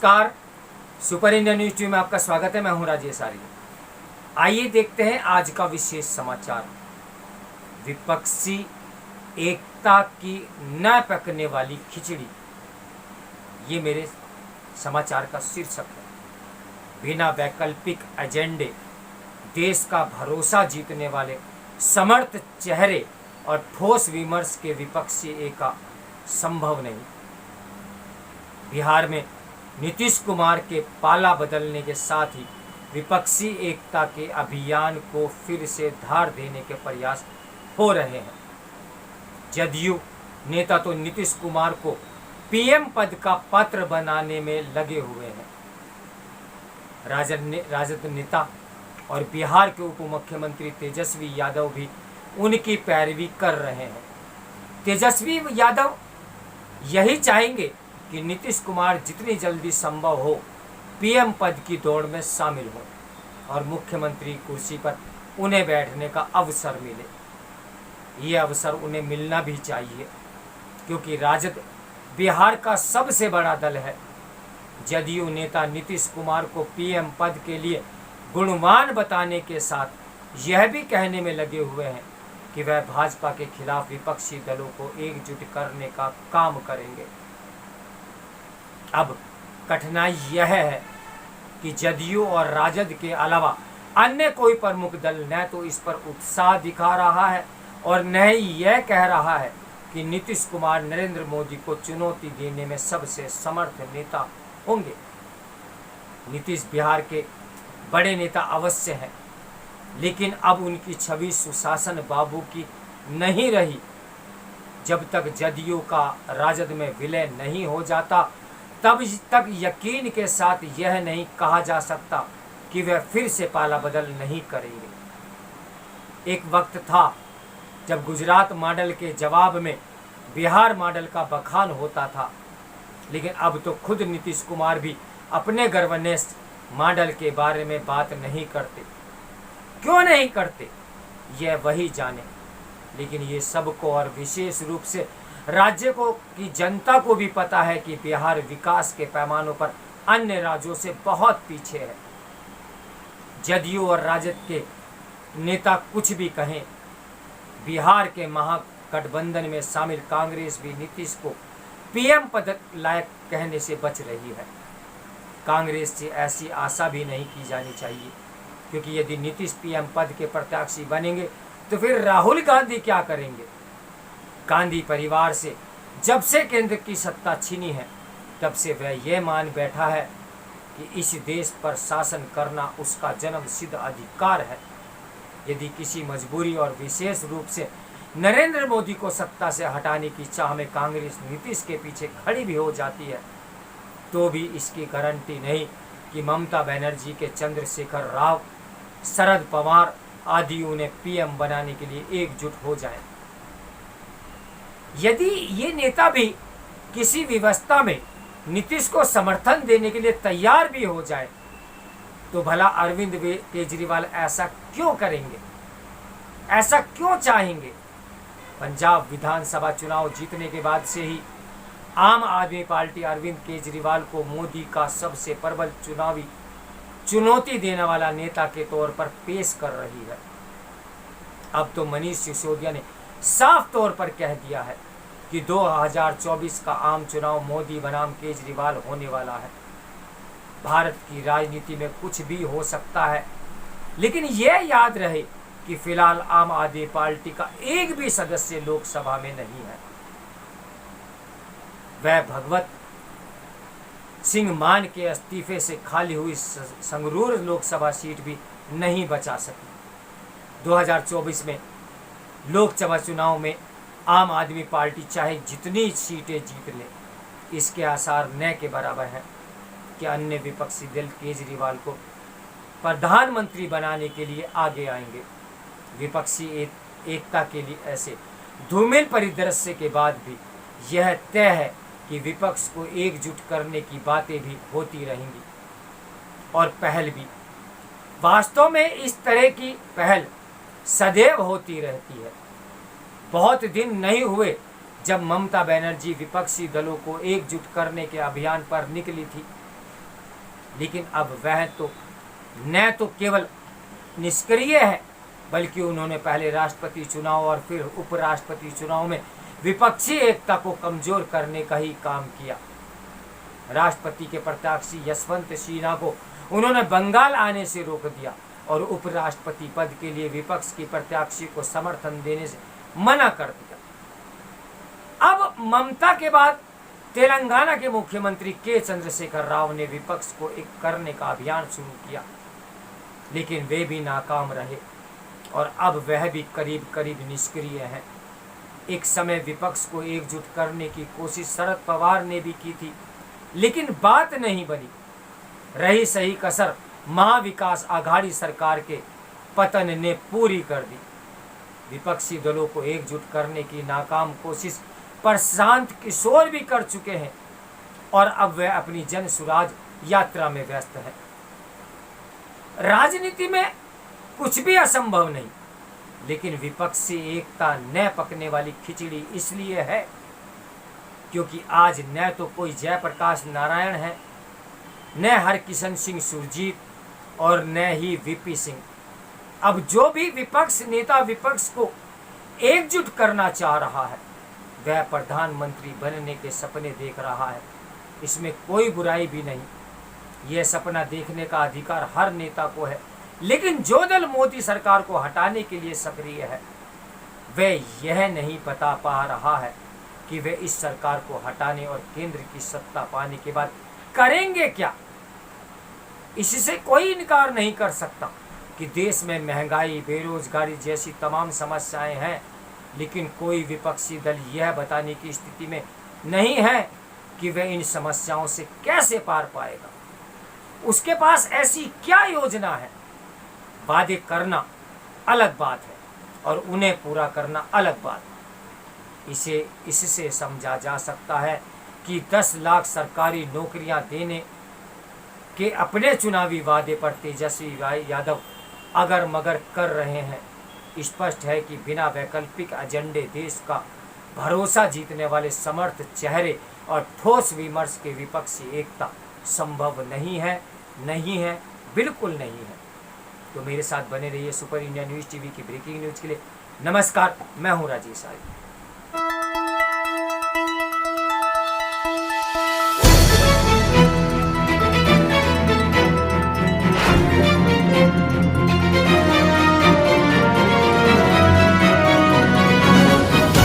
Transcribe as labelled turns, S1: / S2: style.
S1: नमस्कार। Super India news TV में आपका स्वागत है। मैं हूं राजेश आर्य। आइए देखते हैं आज का विशेष समाचार। विपक्षी एकता की न पकने वाली खिचड़ी, ये मेरे समाचार का शीर्षक है। बिना वैकल्पिक एजेंडे देश का भरोसा जीतने वाले समर्थ चेहरे और ठोस विमर्श के विपक्षी एकता संभव नहीं। बिहार में नीतीश कुमार के पाला बदलने के साथ ही विपक्षी एकता के अभियान को फिर से धार देने के प्रयास हो रहे हैं। जदयू नेता तो नीतीश कुमार को पीएम पद का पात्र बनाने में लगे हुए हैं। राजद नेता और बिहार के उप मुख्यमंत्री तेजस्वी यादव भी उनकी पैरवी कर रहे हैं। तेजस्वी यादव यही चाहेंगे कि नीतीश कुमार जितनी जल्दी संभव हो पीएम पद की दौड़ में शामिल हो और मुख्यमंत्री कुर्सी पर उन्हें बैठने का अवसर मिले। ये अवसर उन्हें मिलना भी चाहिए, क्योंकि राजद बिहार का सबसे बड़ा दल है। जदयू नेता नीतीश कुमार को पीएम पद के लिए गुणवान बताने के साथ यह भी कहने में लगे हुए हैं कि वह भाजपा के खिलाफ विपक्षी दलों को एकजुट करने का काम करेंगे। अब कठिनाई यह है कि जदयू और राजद के अलावा अन्य कोई प्रमुख दल न तो इस पर उत्साह दिखा रहा है और न ही यह कह रहा है कि नीतीश कुमार नरेंद्र मोदी को चुनौती देने में सबसे समर्थ नेता होंगे। नीतीश बिहार के बड़े नेता अवश्य हैं, लेकिन अब उनकी छवि सुशासन बाबू की नहीं रही। जब तक जदयू का राजद में विलय नहीं हो जाता तब तक यकीन के साथ यह नहीं कहा जा सकता कि वह फिर से पाला बदल नहीं करेंगे। एक वक्त था जब गुजरात मॉडल के जवाब में बिहार मॉडल का बखान होता था, लेकिन अब तो खुद नीतीश कुमार भी अपने गवर्नेंस मॉडल के बारे में बात नहीं करते। क्यों नहीं करते यह वही जाने, लेकिन ये सबको और विशेष रूप से राज्य को की जनता को भी पता है कि बिहार विकास के पैमानों पर अन्य राज्यों से बहुत पीछे है। जदयू और राजद के नेता कुछ भी कहें, बिहार के महागठबंधन में शामिल कांग्रेस भी नीतीश को पीएम पद लायक कहने से बच रही है। कांग्रेस से ऐसी आशा भी नहीं की जानी चाहिए, क्योंकि यदि नीतीश पीएम पद के प्रत्याशी बनेंगे तो फिर राहुल गांधी क्या करेंगे। गांधी परिवार से जब से केंद्र की सत्ता छीनी है तब से वह यह मान बैठा है कि इस देश पर शासन करना उसका जन्म सिद्ध अधिकार है। यदि किसी मजबूरी और विशेष रूप से नरेंद्र मोदी को सत्ता से हटाने की चाह में कांग्रेस नीतीश के पीछे खड़ी भी हो जाती है, तो भी इसकी गारंटी नहीं कि ममता बनर्जी के चंद्रशेखर राव, शरद पवार आदि उन्हें पीएम बनाने के लिए एकजुट हो जाएं। यदि ये नेता भी किसी व्यवस्था में नीतीश को समर्थन देने के लिए तैयार भी हो जाए, तो भला अरविंद केजरीवाल ऐसा क्यों करेंगे, ऐसा क्यों चाहेंगे। पंजाब विधानसभा चुनाव जीतने के बाद से ही आम आदमी पार्टी अरविंद केजरीवाल को मोदी का सबसे प्रबल चुनावी चुनौती देने वाला नेता के तौर पर पेश कर रही है। अब तो मनीष सिसोदिया ने साफ तौर पर कह दिया है कि 2024 का आम चुनाव मोदी बनाम केजरीवाल होने वाला है। भारत की राजनीति में कुछ भी हो सकता है, लेकिन यह याद रहे कि फिलहाल आम आदमी पार्टी का एक भी सदस्य लोकसभा में नहीं है। वह भगवत सिंह मान के इस्तीफे से खाली हुई संगरूर लोकसभा सीट भी नहीं बचा सकी। 2024 में लोकसभा चुनाव में आम आदमी पार्टी चाहे जितनी सीटें जीत ले, इसके आसार न के बराबर हैं कि अन्य विपक्षी दल केजरीवाल को प्रधानमंत्री बनाने के लिए आगे आएंगे। विपक्षी एकता के लिए ऐसे धूमिल परिदृश्य के बाद भी यह तय है कि विपक्ष को एकजुट करने की बातें भी होती रहेंगी और पहल भी। वास्तव में इस तरह की पहल सदैव होती रहती है। बहुत दिन नहीं हुए जब ममता बनर्जी विपक्षी दलों को एकजुट करने के अभियान पर निकली थी। लेकिन अब वह तो न तो केवल निष्क्रिय है, बल्कि उन्होंने पहले राष्ट्रपति चुनाव और फिर उपराष्ट्रपति चुनाव में विपक्षी एकता को कमजोर करने का ही काम किया। राष्ट्रपति के प्रत्याशी यशवंत सिन्हा को उन्होंने बंगाल आने से रोक दिया और उपराष्ट्रपति पद के लिए विपक्ष की प्रत्याशी को समर्थन देने से मना कर दिया। अब ममता के बाद तेलंगाना के मुख्यमंत्री के चंद्रशेखर राव ने विपक्ष को एक करने का अभियान शुरू किया, लेकिन वे भी नाकाम रहे और अब वह भी करीब करीब निष्क्रिय हैं। एक समय विपक्ष को एकजुट करने की कोशिश शरद पवार ने भी की थी, लेकिन बात नहीं बनी। रही सही कसर महाविकास आघाड़ी सरकार के पतन ने पूरी कर दी। विपक्षी दलों को एकजुट करने की नाकाम कोशिश प्रशांत किशोर भी कर चुके हैं और अब वे अपनी जन सुराज यात्रा में व्यस्त हैं। राजनीति में कुछ भी असंभव नहीं, लेकिन विपक्ष से एकता न पकने वाली खिचड़ी इसलिए है क्योंकि आज न तो कोई जयप्रकाश नारायण है, न हरकिशन सिंह सुरजीत और न ही वीपी सिंह। अब जो भी विपक्ष नेता विपक्ष को एकजुट करना चाह रहा है वह प्रधानमंत्री बनने के सपने देख रहा है। इसमें कोई बुराई भी नहीं, यह सपना देखने का अधिकार हर नेता को है, लेकिन जो दल मोदी सरकार को हटाने के लिए सक्रिय है वह यह नहीं बता पा रहा है कि वे इस सरकार को हटाने और केंद्र की सत्ता पाने के बाद करेंगे क्या। इससे कोई इनकार नहीं कर सकता कि देश में महंगाई, बेरोजगारी जैसी तमाम समस्याएं हैं, लेकिन कोई विपक्षी दल यह बताने की स्थिति में नहीं है कि वह इन समस्याओं से कैसे पार पाएगा। उसके पास ऐसी क्या योजना है। वादे करना अलग बात है और उन्हें पूरा करना अलग बात है। इससे समझा जा सकता है कि 10 लाख सरकारी नौकरियां देने के अपने चुनावी वादे पर तेजस्वी यादव अगर मगर कर रहे हैं। स्पष्ट है कि बिना वैकल्पिक एजेंडे देश का भरोसा जीतने वाले समर्थ चेहरे और ठोस विमर्श के विपक्षी एकता संभव नहीं है, बिल्कुल नहीं है। तो मेरे साथ बने रहिए सुपर इंडिया न्यूज़ टीवी की ब्रेकिंग न्यूज़ के लिए। नमस्कार, मैं हूं राजेश आर्य।